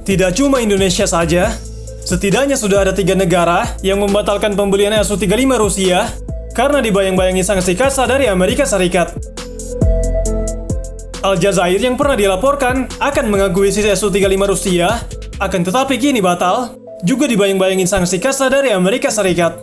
Tidak cuma Indonesia saja, setidaknya sudah ada 3 negara yang membatalkan pembelian Su-35 Rusia karena dibayang-bayangi sanksi kasar dari Amerika Serikat. Aljazair yang pernah dilaporkan akan mengakuisisi Su-35 Rusia, akan tetapi kini batal, juga dibayang-bayangin sanksi kasar dari Amerika Serikat.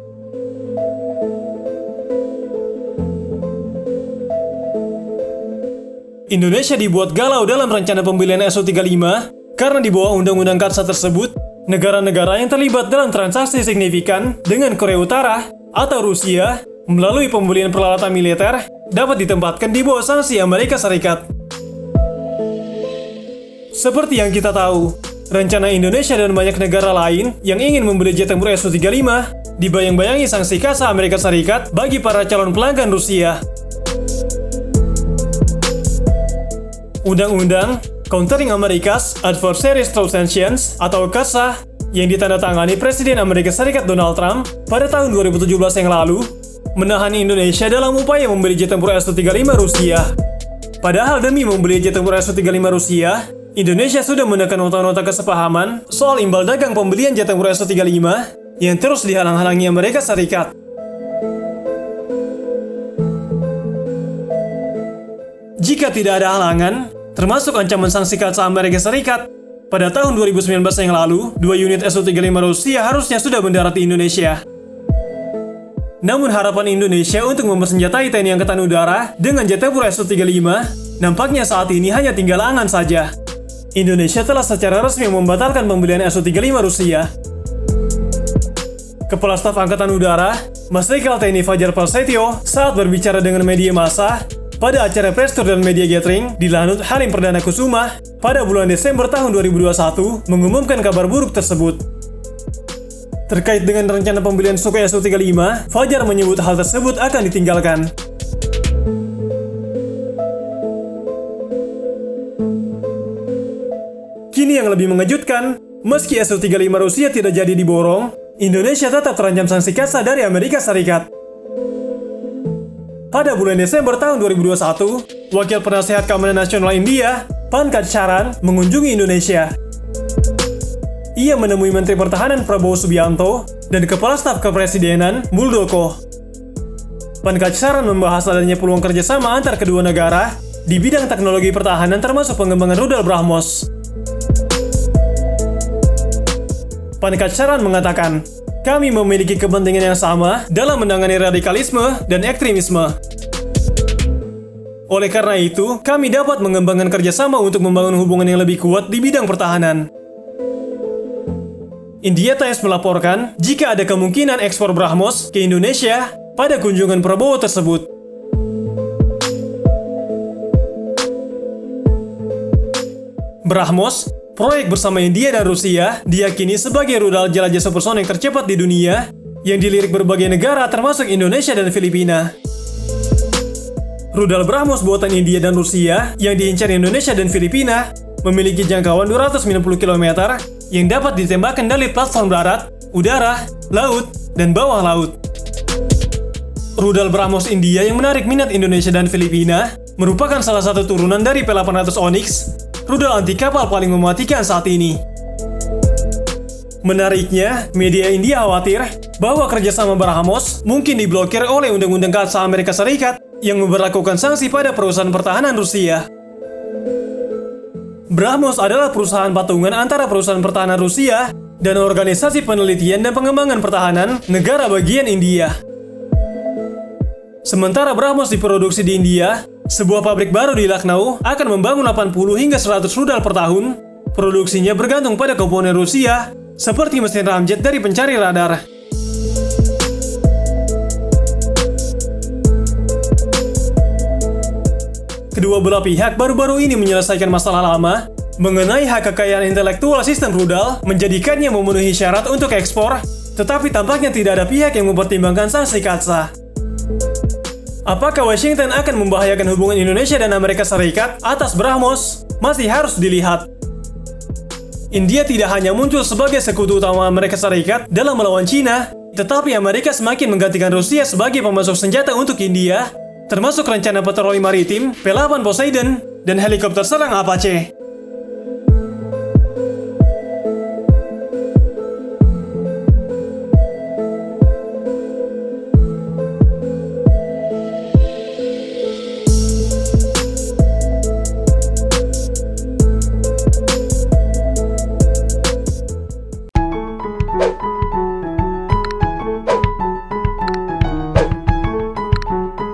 Indonesia dibuat galau dalam rencana pembelian Su-35 karena di bawah Undang-Undang Katsah tersebut, negara-negara yang terlibat dalam transaksi signifikan dengan Korea Utara atau Rusia melalui pembelian peralatan militer dapat ditempatkan di bawah sanksi Amerika Serikat. Seperti yang kita tahu, rencana Indonesia dan banyak negara lain yang ingin membeli jet tempur Su-35 dibayang-bayangi sanksi kasar Amerika Serikat bagi para calon pelanggan Rusia. Undang-Undang Countering America's Adversaries Through Sanctions atau KATSA yang ditandatangani Presiden Amerika Serikat Donald Trump pada tahun 2017 yang lalu menahan Indonesia dalam upaya membeli jet tempur Su-35 Rusia. Padahal demi membeli jet tempur Su-35 Rusia, Indonesia sudah menekan nota-nota kesepahaman soal imbal dagang pembelian jet tempur Su-35 yang terus dihalang-halangi Amerika Serikat. Jika tidak ada halangan, termasuk ancaman sanksi KATSA Amerika Serikat, pada tahun 2019 yang lalu, 2 unit Su-35 Rusia harusnya sudah mendarat di Indonesia. Namun harapan Indonesia untuk mempersenjatai TNI Angkatan Udara dengan jet tempur Su-35 nampaknya saat ini hanya tinggal angan saja. Indonesia telah secara resmi membatalkan pembelian Su-35 Rusia. Kepala Staf Angkatan Udara, Marsikal TNI Fajar Prasetyo, saat berbicara dengan media massa pada acara press tour dan media gathering di Lanut Halim Perdana Kusuma pada bulan Desember tahun 2021 mengumumkan kabar buruk tersebut. Terkait dengan rencana pembelian Sukhoi Su-35, Fajar menyebut hal tersebut akan ditinggalkan. Kini yang lebih mengejutkan, meski Su-35 Rusia tidak jadi diborong, Indonesia tetap terancam sanksi kasar dari Amerika Serikat. Pada bulan Desember tahun 2021, Wakil Penasehat Keamanan Nasional India, Pankaj Charan, mengunjungi Indonesia. Ia menemui Menteri Pertahanan Prabowo Subianto dan Kepala Staf Kepresidenan Muldoko. Pankaj Charan membahas adanya peluang kerjasama antar kedua negara di bidang teknologi pertahanan termasuk pengembangan rudal BrahMos. Pankaj Charan mengatakan, "Kami memiliki kepentingan yang sama dalam menangani radikalisme dan ekstremisme. Oleh karena itu, kami dapat mengembangkan kerjasama untuk membangun hubungan yang lebih kuat di bidang pertahanan." India Times melaporkan jika ada kemungkinan ekspor BrahMos ke Indonesia pada kunjungan Prabowo tersebut. BrahMos, proyek bersama India dan Rusia, diyakini sebagai rudal jelajah supersonik tercepat di dunia yang dilirik berbagai negara termasuk Indonesia dan Filipina. Rudal BrahMos buatan India dan Rusia yang diincar Indonesia dan Filipina memiliki jangkauan 290 km yang dapat ditembakkan dari platform darat, udara, laut, dan bawah laut. Rudal BrahMos India yang menarik minat Indonesia dan Filipina merupakan salah satu turunan dari P-800 Onyx, rudal anti kapal paling mematikan saat ini. Menariknya, media India khawatir bahwa kerjasama BrahMos mungkin diblokir oleh Undang-Undang Katsah Amerika Serikat yang memberlakukan sanksi pada perusahaan pertahanan Rusia. BrahMos adalah perusahaan patungan antara perusahaan pertahanan Rusia dan organisasi penelitian dan pengembangan pertahanan negara bagian India. Sementara BrahMos diproduksi di India, sebuah pabrik baru di Lucknow akan membangun 80 hingga 100 rudal per tahun. Produksinya bergantung pada komponen Rusia, seperti mesin ramjet dari pencari radar. Kedua belah pihak baru-baru ini menyelesaikan masalah lama mengenai hak kekayaan intelektual sistem rudal, menjadikannya memenuhi syarat untuk ekspor, tetapi tampaknya tidak ada pihak yang mempertimbangkan sanksi Katsah. Apakah Washington akan membahayakan hubungan Indonesia dan Amerika Serikat atas BrahMos? Masih harus dilihat. India tidak hanya muncul sebagai sekutu utama Amerika Serikat dalam melawan Cina, tetapi Amerika semakin menggantikan Rusia sebagai pemasok senjata untuk India, termasuk rencana patroli maritim P-8 Poseidon dan helikopter serang Apache.